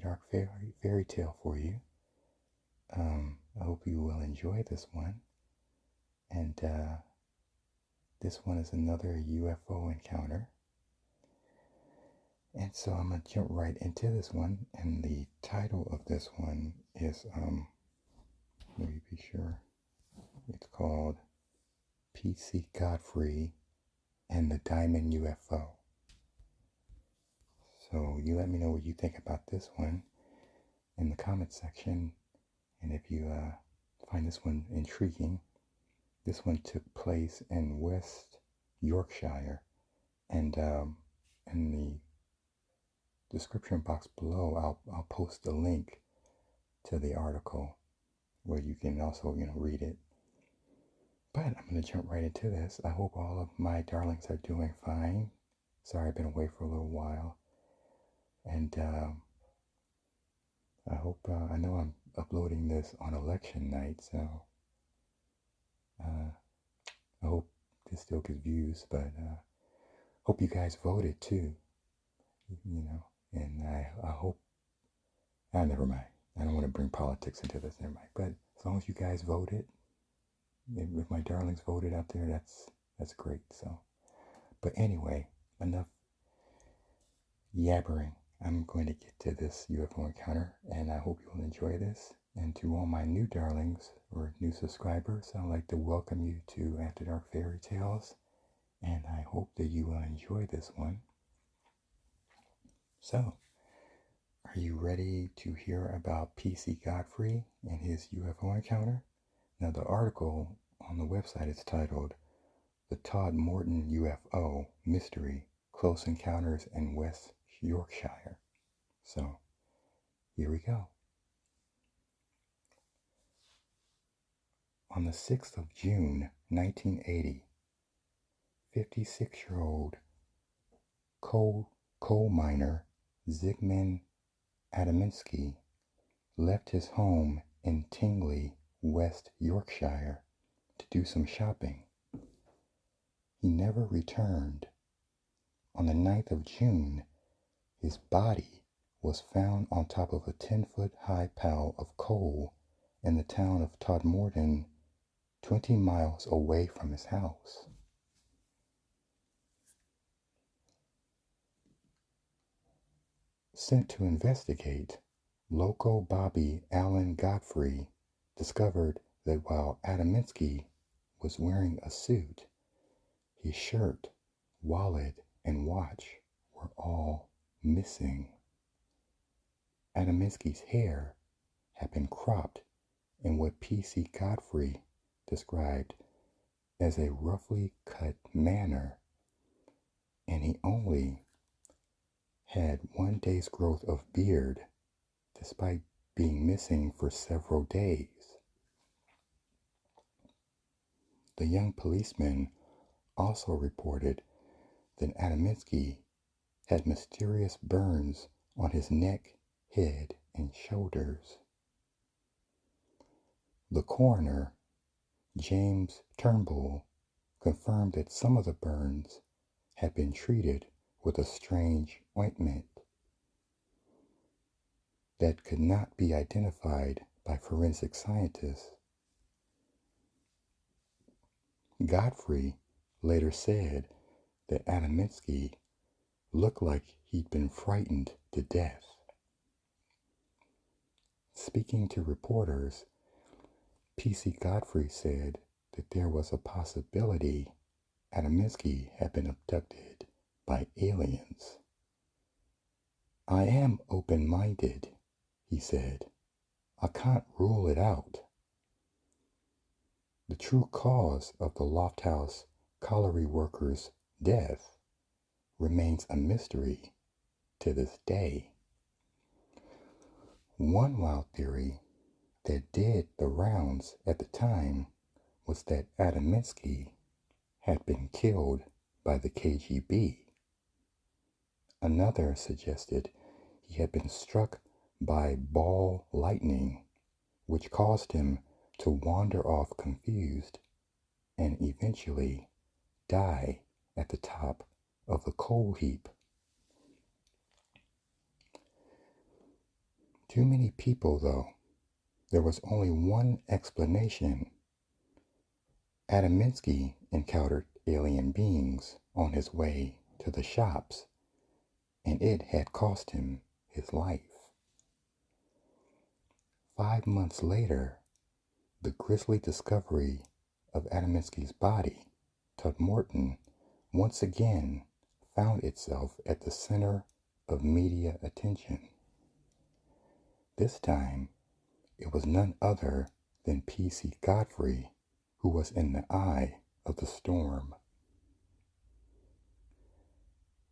dark fairy tale for you. I hope you will enjoy this one. And this one is another UFO encounter. And so I'm going to jump right into this one. And the title of this one is, let me be sure, it's called PC Godfrey and the Diamond UFO. So you let me know what you think about this one in the comment section. And if you find this one intriguing, this one took place in West Yorkshire. And in the description box below, I'll post a link to the article where you can also, read it. But I'm going to jump right into this. I hope all of my darlings are doing fine. Sorry I've been away for a little while. And I know I'm uploading this on election night, so I hope this still gets views, but hope you guys voted too, and I hope, never mind. I don't want to bring politics into this, never mind. But as long as you guys voted, if my darlings voted out there, that's great. So, but anyway, enough yabbering. I'm going to get to this UFO encounter, and I hope you will enjoy this. And to all my new darlings or new subscribers, I'd like to welcome you to After Dark Fairy Tales, and I hope that you will enjoy this one. So, are you ready to hear about PC Godfrey and his UFO encounter? Now, the article on the website is titled "The Todd Morton UFO Mystery: Close Encounters in West Yorkshire." So, here we go. On the 6th of June, 1980, 56-year-old coal miner Zygmunt Adaminsky left his home in Tingley, West Yorkshire, to do some shopping. He never returned. On the 9th of June, his body was found on top of a 10-foot-high pile of coal in the town of Todmorden, 20 miles away from his house. Sent to investigate, local Bobby Allen Godfrey discovered that while Adaminsky was wearing a suit, his shirt, wallet, and watch were all missing. Adaminsky's hair had been cropped in what PC Godfrey described as a roughly cut manner, and he only had 1 day's growth of beard, despite being missing for several days. The young policeman also reported that Adaminsky had mysterious burns on his neck, head, and shoulders. The coroner, James Turnbull, confirmed that some of the burns had been treated with a strange ointment that could not be identified by forensic scientists. Godfrey later said that Adaminsky looked like he'd been frightened to death. Speaking to reporters, PC Godfrey said that there was a possibility Adaminsky had been abducted by aliens. "I am open-minded," he said. "I can't rule it out." The true cause of the Lofthouse colliery worker's death remains a mystery to this day. One wild theory that did the rounds at the time was that Adaminsky had been killed by the KGB. Another suggested he had been struck by ball lightning, which caused him to wander off confused and eventually die at the top of the coal heap. Too many people, though. There was only one explanation. Adaminsky encountered alien beings on his way to the shops, and it had cost him his life. 5 months later, the grisly discovery of Adaminsky's body, Todmorton, once again found itself at the center of media attention. This time, it was none other than P.C. Godfrey who was in the eye of the storm.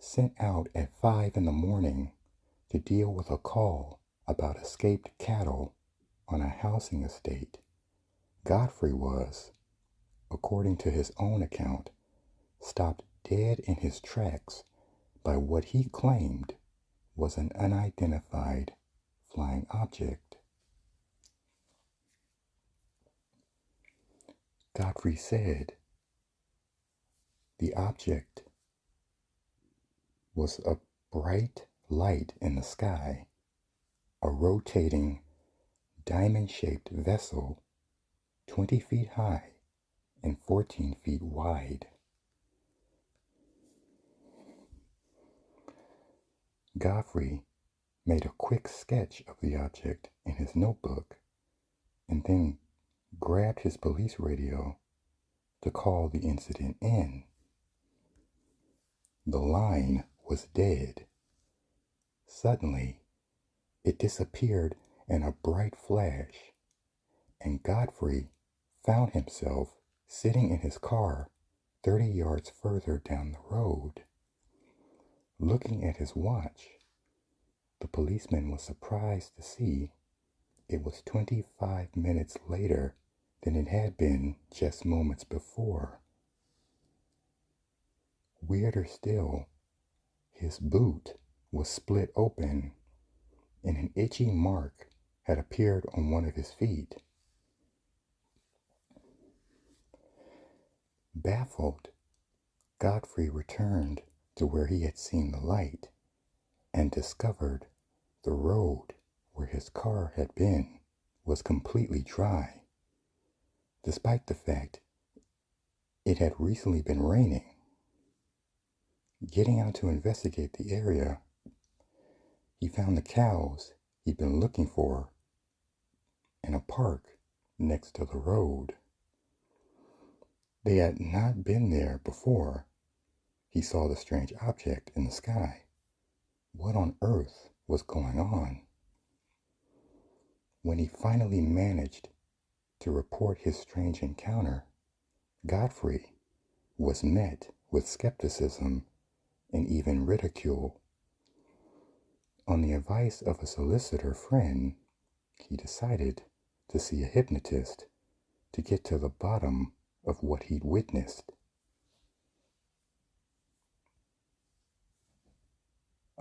Sent out at 5 in the morning to deal with a call about escaped cattle on a housing estate, Godfrey was, according to his own account, stopped dead in his tracks by what he claimed was an unidentified flying object. Godfrey said the object was a bright light in the sky, a rotating diamond-shaped vessel 20 feet high and 14 feet wide. Godfrey made a quick sketch of the object in his notebook and then grabbed his police radio to call the incident in. The line was dead. Suddenly, it disappeared in a bright flash, and Godfrey found himself sitting in his car 30 yards further down the road. Looking at his watch, the policeman was surprised to see it was 25 minutes later than it had been just moments before. Weirder still, his boot was split open and an itchy mark had appeared on one of his feet. Baffled, Godfrey returned to where he had seen the light and discovered the road where his car had been was completely dry, despite the fact it had recently been raining. Getting out to investigate the area, he found the cows he'd been looking for in a park next to the road. They had not been there before he saw the strange object in the sky. What on earth was going on? When he finally managed to report his strange encounter, Godfrey was met with skepticism and even ridicule. On the advice of a solicitor friend, he decided to see a hypnotist to get to the bottom of what he'd witnessed.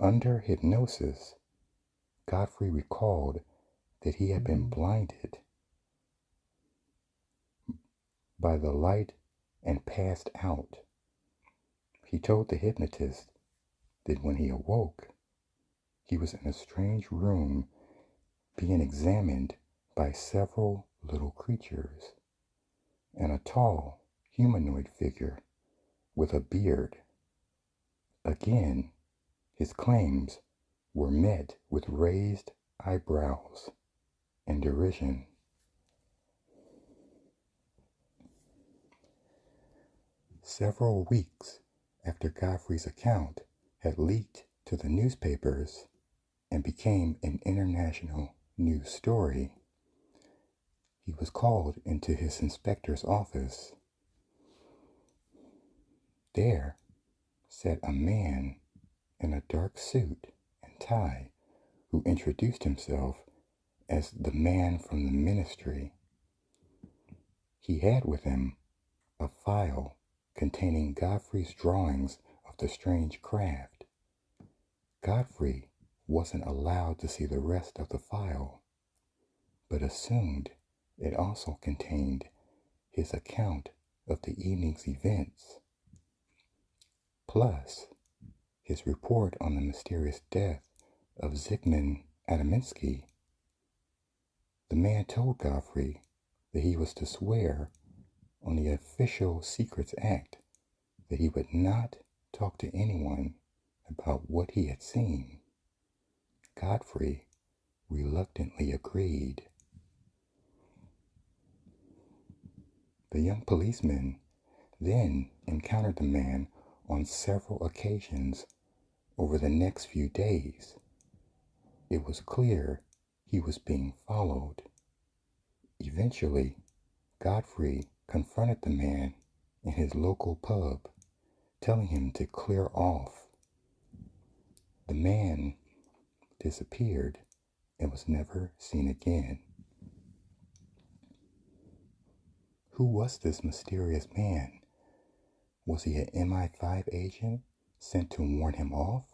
Under hypnosis, Godfrey recalled that he had been blinded by the light and passed out. He told the hypnotist that when he awoke, he was in a strange room being examined by several little creatures and a tall humanoid figure with a beard. Again, his claims were met with raised eyebrows and derision. Several weeks after Godfrey's account had leaked to the newspapers and became an international news story, he was called into his inspector's office. There sat a man in a dark suit and tie who introduced himself as the man from the ministry. He had with him a file containing Godfrey's drawings of the strange craft. Godfrey wasn't allowed to see the rest of the file, but assumed it also contained his account of the evening's events, plus his report on the mysterious death of Zygmunt Adaminsky The man told Godfrey that he was to swear on the Official Secrets Act that he would not talk to anyone about what he had seen. Godfrey reluctantly agreed. The young policeman then encountered the man on several occasions over the next few days. It was clear he was being followed. Eventually, Godfrey confronted the man in his local pub, telling him to clear off. The man disappeared and was never seen again. Who was this mysterious man? Was he an MI5 agent sent to warn him off?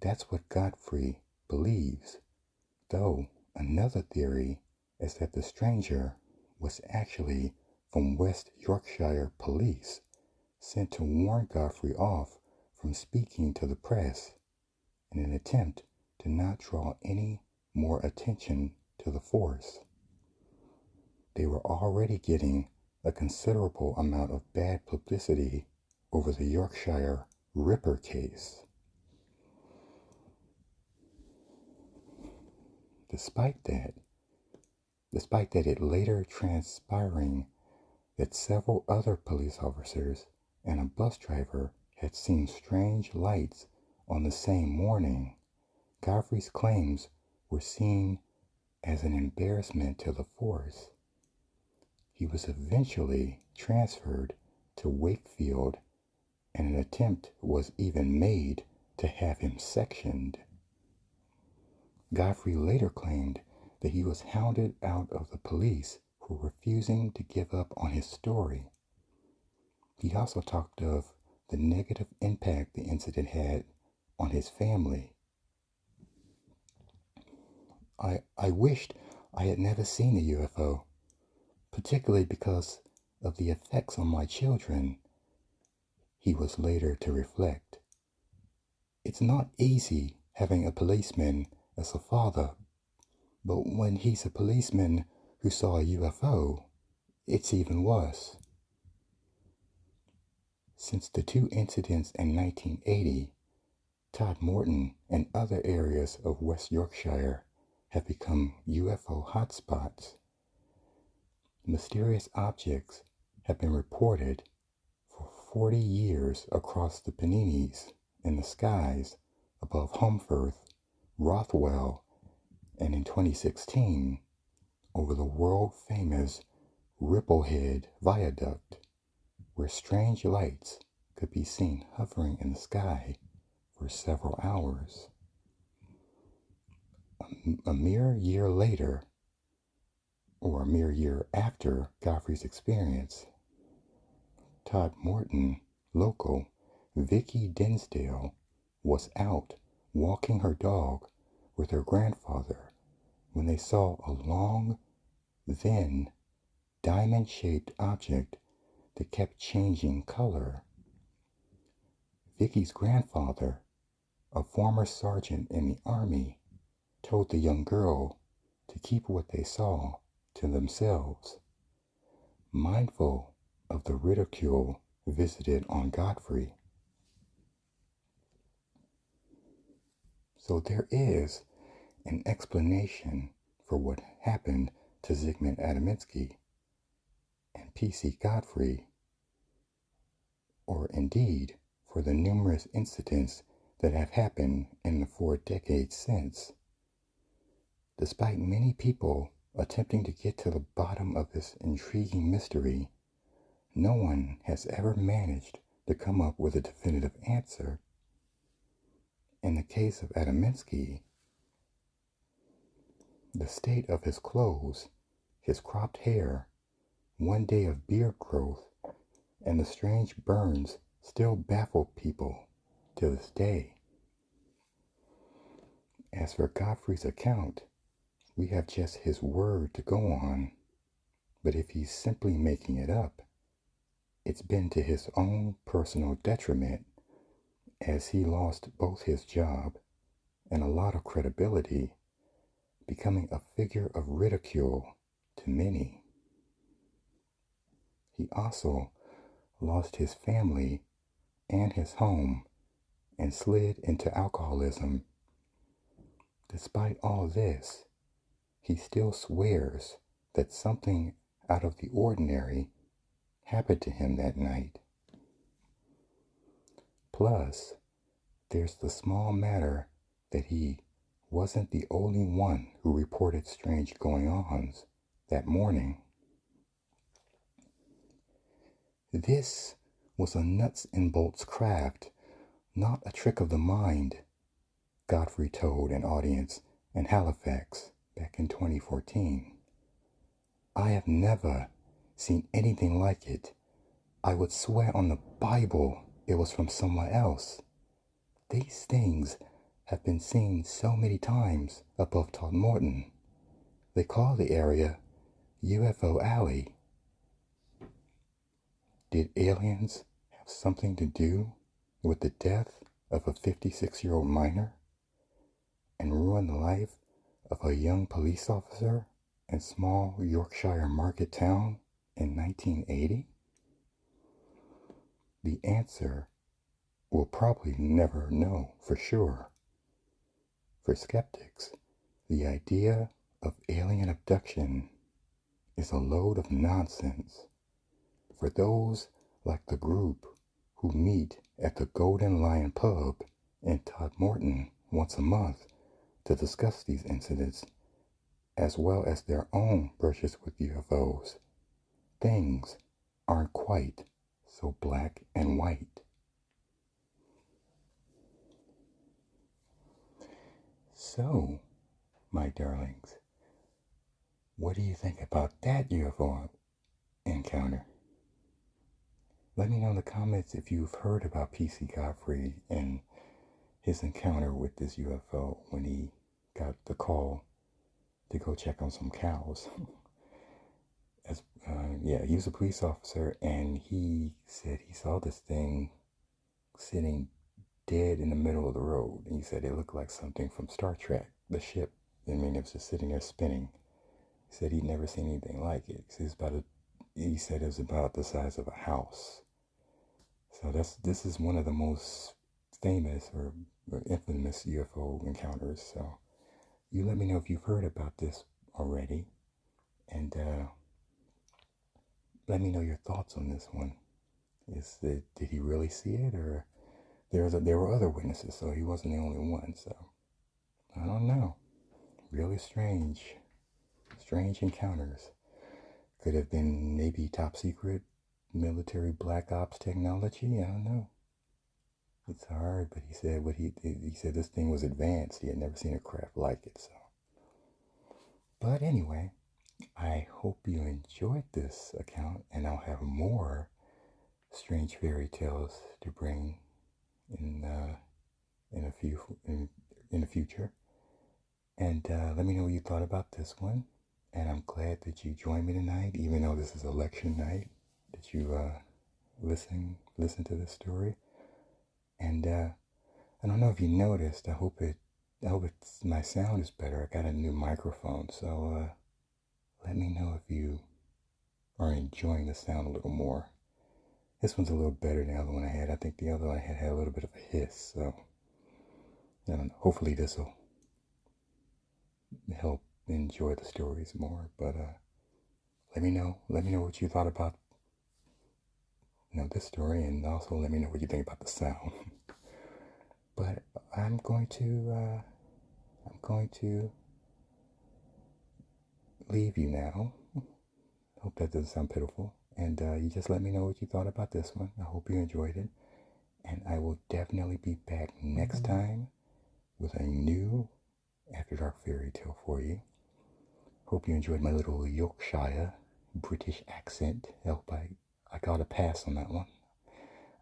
That's what Godfrey believes, though another theory is that the stranger was actually from West Yorkshire police, sent to warn Godfrey off from speaking to the press in an attempt to not draw any more attention to the force. They were already getting a considerable amount of bad publicity over the Yorkshire Ripper case. Despite that, it later transpiring that several other police officers and a bus driver had seen strange lights on the same morning, Godfrey's claims were seen as an embarrassment to the force. He was eventually transferred to Wakefield, and an attempt was even made to have him sectioned. Godfrey later claimed that he was hounded out of the police for refusing to give up on his story. He also talked of the negative impact the incident had on his family. I wished I had never seen a UFO, particularly because of the effects on my children, he was later to reflect. It's not easy having a policeman as a father, but when he's a policeman who saw a UFO, it's even worse. Since the two incidents in 1980, Todd Morton and other areas of West Yorkshire have become UFO hotspots. Mysterious objects have been reported for 40 years across the Pennines in the skies above Holmfirth, Rothwell, and in 2016 over the world-famous Ripplehead Viaduct, where strange lights could be seen hovering in the sky for several hours. A mere year later, or a mere year after Godfrey's experience, Todd Morton local Vicky Dinsdale was out walking her dog with her grandfather when they saw a long, thin, diamond-shaped object that kept changing color. Vicky's grandfather, a former sergeant in the Army, told the young girl to keep what they saw to themselves, mindful of the ridicule visited on Godfrey. So there is an explanation for what happened to Zygmunt Adamski and P.C. Godfrey, or indeed for the numerous incidents that have happened in the 4 decades since. Despite many people attempting to get to the bottom of this intriguing mystery, no one has ever managed to come up with a definitive answer. In the case of Adamski, the state of his clothes, his cropped hair, 1 day of beard growth, and the strange burns still baffle people to this day. As for Godfrey's account, we have just his word to go on, but if he's simply making it up, it's been to his own personal detriment, as he lost both his job and a lot of credibility becoming a figure of ridicule to many. He also lost his family and his home and slid into alcoholism. Despite all this, he still swears that something out of the ordinary happened to him that night. Plus, there's the small matter that he wasn't the only one who reported strange going-ons that morning. This was a nuts and bolts craft, not a trick of the mind, Godfrey told an audience in Halifax back in 2014. I have never seen anything like it. I would swear on the Bible it was from somewhere else. These things have been seen so many times above Todmorden. They call the area UFO Alley. Did aliens have something to do with the death of a 56-year-old minor and ruin the life of a young police officer in small Yorkshire market town in 1980? The answer we'll probably never know for sure. For skeptics, the idea of alien abduction is a load of nonsense. For those like the group who meet at the Golden Lion pub in Todmorden once a month to discuss these incidents, as well as their own brushes with UFOs, things aren't quite so black and white. So, my darlings, what do you think about that UFO encounter? Let me know in the comments if you've heard about PC Godfrey and his encounter with this UFO when he got the call to go check on some cows. He was a police officer, and he said he saw this thing sitting dead in the middle of the road. And he said it looked like something from Star Trek, the ship. I mean, it was just sitting there spinning. He said he'd never seen anything like it. He said it was about the size of a house. So this is one of the most famous or infamous UFO encounters. So you let me know if you've heard about this already, and let me know your thoughts on this one. Did he really see it, or there were other witnesses, so he wasn't the only one? So I don't know. Really strange encounters. Could have been maybe top secret military black ops technology. I don't know. It's hard, but he said this thing was advanced. He had never seen a craft like it. So, but anyway, I hope you enjoyed this account, and I'll have more strange fairy tales to bring in the future. And let me know what you thought about this one. And I'm glad that you joined me tonight, even though this is election night, that you listen to this story. And I don't know if you noticed. I hope my sound is better. I got a new microphone, so let me know if you are enjoying the sound a little more. This one's a little better than the other one I had. I think the other one I had a little bit of a hiss, so I don't know. Hopefully this will help enjoy the stories more. But let me know what you thought about this story, and also let me know what you think about the sound. But I'm going to leave you now. Hope that doesn't sound pitiful. And you just let me know what you thought about this one. I hope you enjoyed it. And I will definitely be back next time with a new After Dark fairy tale for you. Hope you enjoyed my little Yorkshire British accent. I hope I got a pass on that one.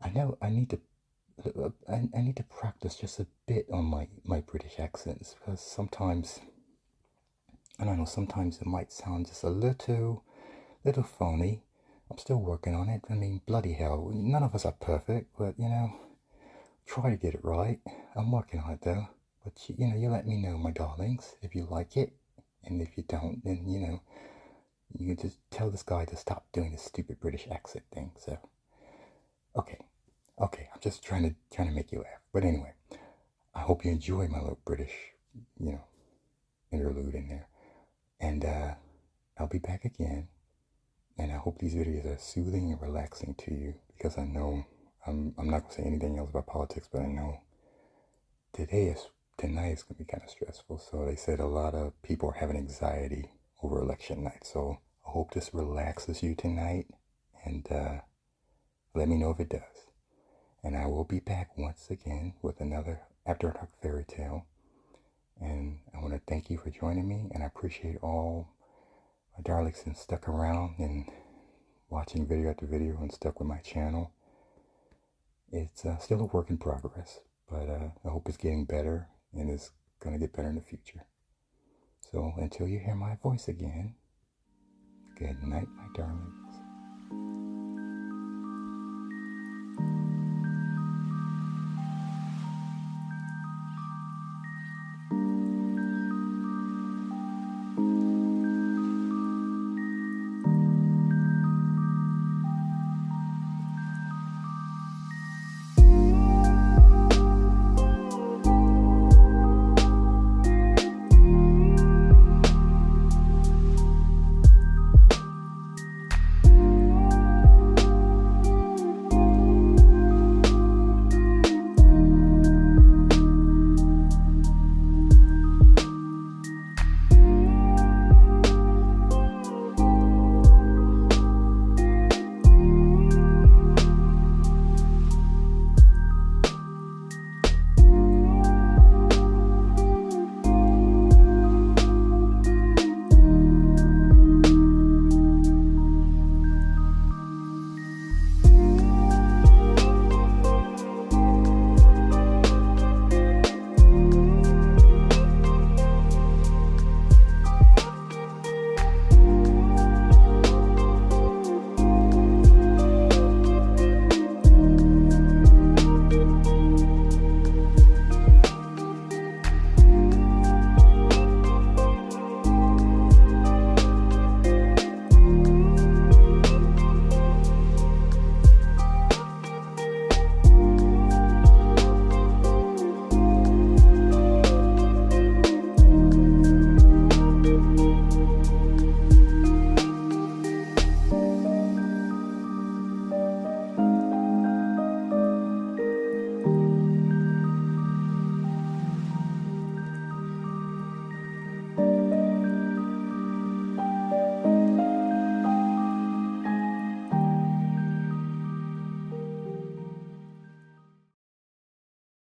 I know I need to practice just a bit on my British accents, because sometimes, I don't know, sometimes it might sound just a little phony. I'm still working on it. I mean, bloody hell, none of us are perfect, but try to get it right. I'm working on it though. But you let me know, my darlings, if you like it. And if you don't, then, you know, you can just tell this guy to stop doing this stupid British accent thing. So, okay. Okay, I'm just trying to make you laugh. But anyway, I hope you enjoy my little British, you know, interlude in there. And I'll be back again. And I hope these videos are soothing and relaxing to you, because I know I'm not going to say anything else about politics, but I know tonight is going to be kind of stressful. So they said a lot of people are having anxiety over election night. So I hope this relaxes you tonight, and let me know if it does. And I will be back once again with another After Dark fairy tale. And I want to thank you for joining me, and I appreciate all my darlings that stuck around and watching video after video and stuck with my channel. It's still a work in progress, but I hope it's getting better, and it's going to get better in the future. So until you hear my voice again, good night, my darling.